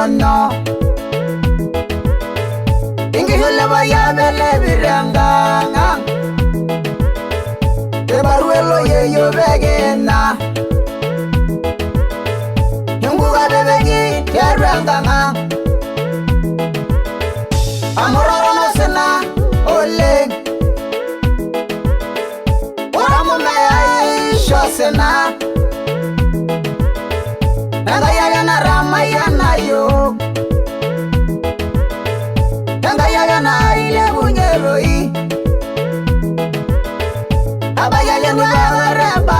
no Ingi hule vaya bele viranga Tebaruelo ye yo vegena Nunguga bebegi teranga Amororo no sena ole Oramu mea isho sena Nanga yaga na rama yana yo Nanga yaga na ile bunyeroi Aba yaga ni baga reba